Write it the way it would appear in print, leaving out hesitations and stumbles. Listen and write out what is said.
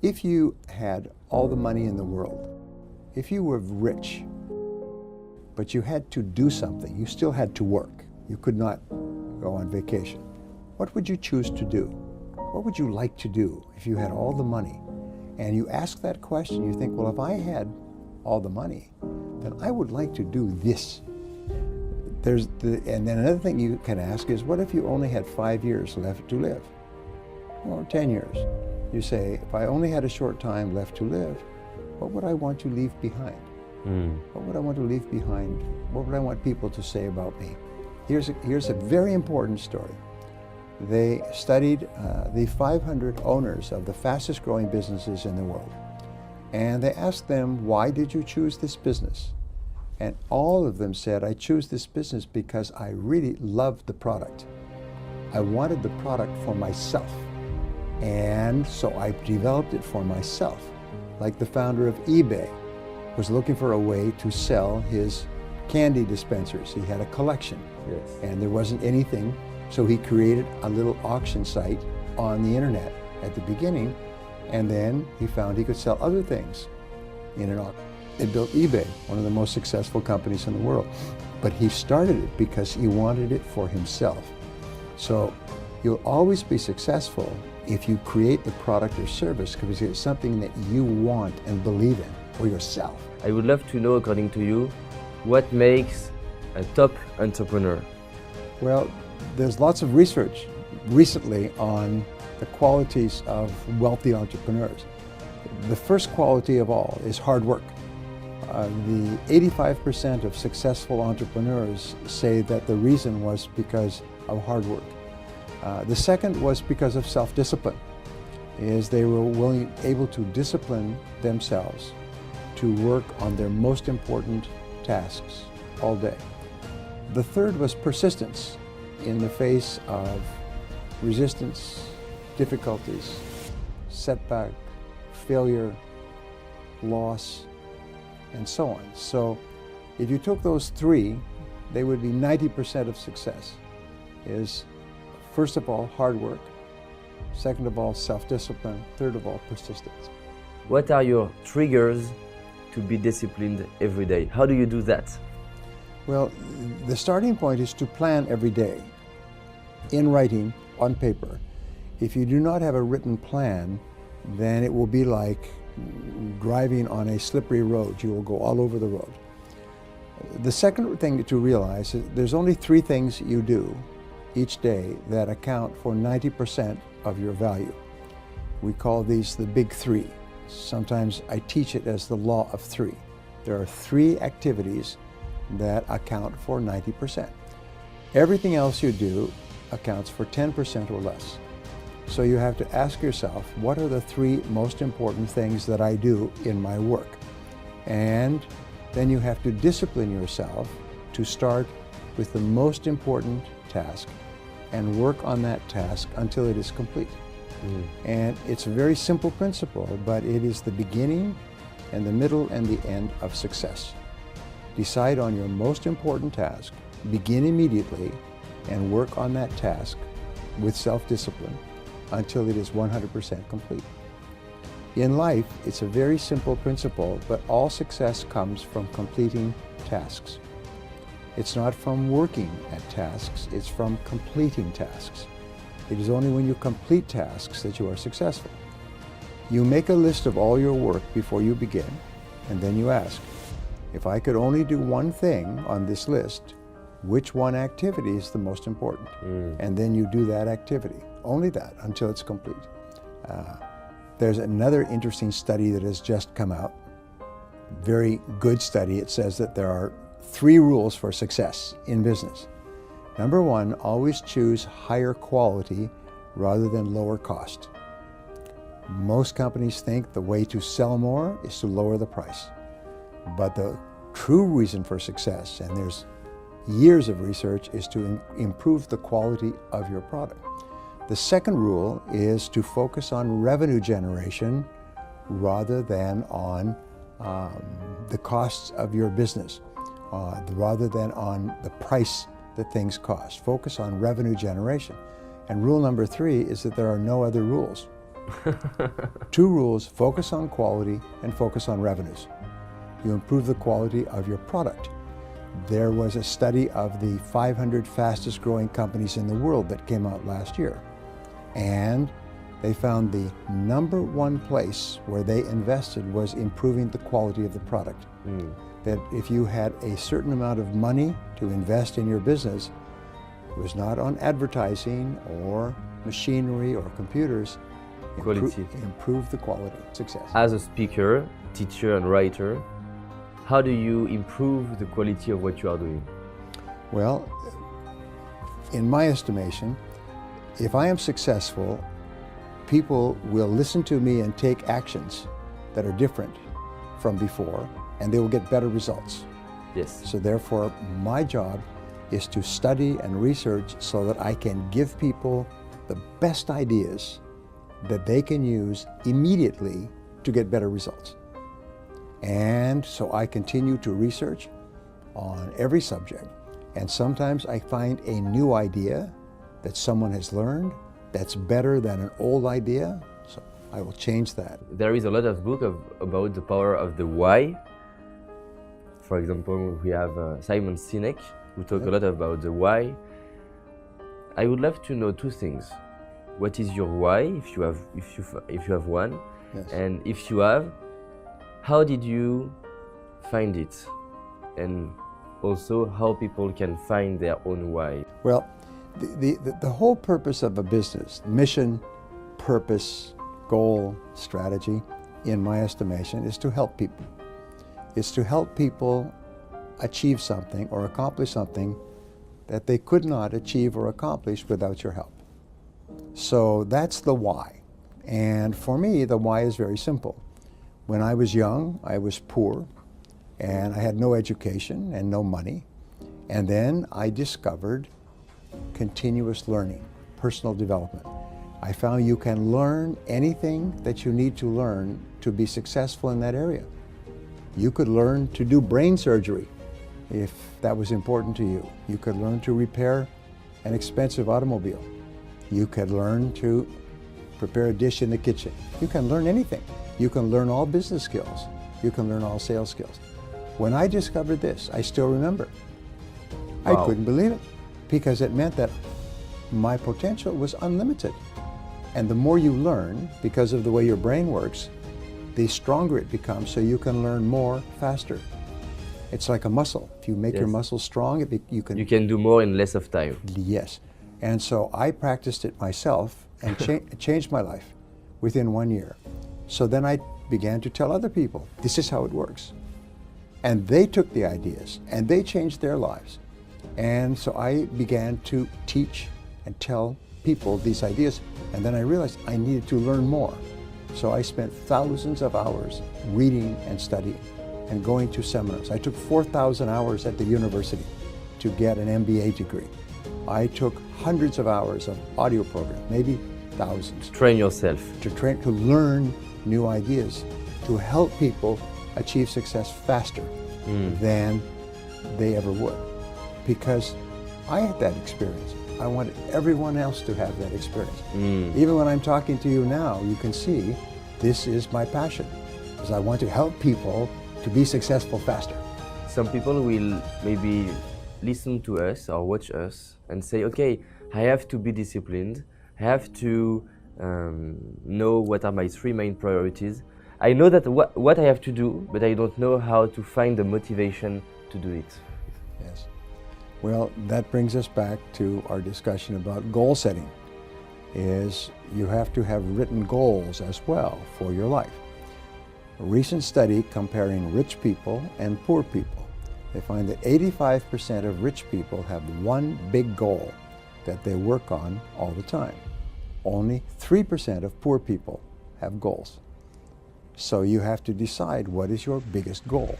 If you had all the money in the world, if you were rich, but you had to do something, you still had to work, you could not go on vacation, what would you choose to do? What would you like to do if you had all the money? And you ask that question, you think, well, if I had all the money, then I would like to do this. And then another thing you can ask is, what if you only had 5 years left to live? Or 10 years? You say, if I only had a short time left to live, what would I want to leave behind? What would I want to leave behind? What would I want people to say about me? Here's a very important story. They studied the 500 owners of the fastest growing businesses in the world. And they asked them, why did you choose this business? And all of them said, I choose this business because I really loved the product. I wanted the product for myself. And so I developed it for myself. Like the founder of eBay was looking for a way to sell his candy dispensers. He had a collection, Yes. and there wasn't anything, so he created a little auction site on the internet at the beginning, and then he found he could sell other things in an auction. They built eBay, one of the most successful companies in the world. But he started it because he wanted it for himself. So you'll always be successful if you create the product or service because it's something that you want and believe in for yourself. I would love to know, according to you, what makes a top entrepreneur? Well, there's lots of research recently on the qualities of wealthy entrepreneurs. The first quality of all is hard work. The 85% of successful entrepreneurs say that the reason was because of hard work. The second was because of self-discipline, is they were able to discipline themselves to work on their most important tasks all day. The third was persistence in the face of resistance, difficulties, setback, failure, loss, and so on. So if you took those three, they would be 90% of success. Is first of all, hard work. Second of all, self-discipline. Third of all, persistence. What are your triggers to be disciplined every day? How do you do that? Well, the starting point is to plan every day in writing on paper. If you do not have a written plan, then it will be like driving on a slippery road. You will go all over the road. The second thing to realize is there's only three things you do each day that account for 90% of your value. We call these the big three. Sometimes I teach it as the law of three. There are three activities that account for 90%. Everything else you do accounts for 10% or less. So you have to ask yourself, what are the three most important things that I do in my work? And then you have to discipline yourself to start with the most important task and work on that task until it is complete. And it's a very simple principle, but it is the beginning and the middle and the end of success. Decide on your most important task, begin immediately, and work on that task with self-discipline until it is 100% complete. In life, it's a very simple principle, but all success comes from completing tasks. It's not from working at tasks, it's from completing tasks. It is only when you complete tasks that you are successful. You make a list of all your work before you begin, and then you ask, if I could only do one thing on this list, which one activity is the most important? And then you do that activity, only that, until it's complete. There's another interesting study that has just come out, very good study. It says that there are 3 rules for success in business. Number 1, always choose higher quality rather than lower cost. Most companies think the way to sell more is to lower the price. But the true reason for success, and there's years of research, is to improve the quality of your product. The second rule is to focus on revenue generation rather than on the costs of your business, rather than on the price that things cost. Focus on revenue generation. And rule number 3 is that there are no other rules. Two rules: focus on quality and focus on revenues. You improve the quality of your product. There was a study of the 500 fastest growing companies in the world that came out last year. And they found the number one place where they invested was improving the quality of the product. That if you had a certain amount of money to invest in your business, it was not on advertising or machinery or computers. Quality. Improve the quality. Success. As a speaker, teacher, and writer, how do you improve the quality of what you are doing? Well, in my estimation, if I am successful, people will listen to me and take actions that are different from before, and they will get better results. Yes. So therefore, my job is to study and research so that I can give people the best ideas that they can use immediately to get better results. And so I continue to research on every subject. And sometimes I find a new idea that someone has learned that's better than an old idea, so I will change that. There is a lot of book about the power of the why. For example, we have Simon Sinek, who talk a lot about the why. I would love to know two things. What is your why, if you have one? Yes. And if you have, how did you find it? And also how people can find their own why. Well, the whole purpose of a business, mission, purpose, goal, strategy, in my estimation, is to help people. It's to help people achieve something or accomplish something that they could not achieve or accomplish without your help. So that's the why. And for me, the why is very simple. When I was young, I was poor, and I had no education and no money. And then I discovered continuous learning, personal development. I found you can learn anything that you need to learn to be successful in that area. You could learn to do brain surgery if that was important to you. You could learn to repair an expensive automobile. You could learn to prepare a dish in the kitchen. You can learn anything. You can learn all business skills. You can learn all sales skills. When I discovered this, I still remember. Wow. I couldn't believe it, because it meant that my potential was unlimited. And the more you learn, because of the way your brain works, the stronger it becomes, so you can learn more faster. It's like a muscle. If you make your muscle strong, you can do more in less of time. Yes. And so I practiced it myself and changed my life within 1 year. So then I began to tell other people, this is how it works. And they took the ideas and they changed their lives. And so I began to teach and tell people these ideas. And then I realized I needed to learn more. So I spent thousands of hours reading and studying and going to seminars. I took 4,000 hours at the university to get an MBA degree. I took hundreds of hours of audio programs, maybe thousands. Train yourself. To learn new ideas, to help people achieve success faster than they ever would. Because I had that experience. I wanted everyone else to have that experience. Even when I'm talking to you now, you can see this is my passion, because I want to help people to be successful faster. Some people will maybe listen to us or watch us and say, okay, I have to be disciplined. I have to know what are my three main priorities. I know that what I have to do, but I don't know how to find the motivation to do it. Yes. Well, that brings us back to our discussion about goal setting. Is you have to have written goals as well for your life. A recent study comparing rich people and poor people, they find that 85% of rich people have one big goal that they work on all the time. Only 3% of poor people have goals. So you have to decide what is your biggest goal.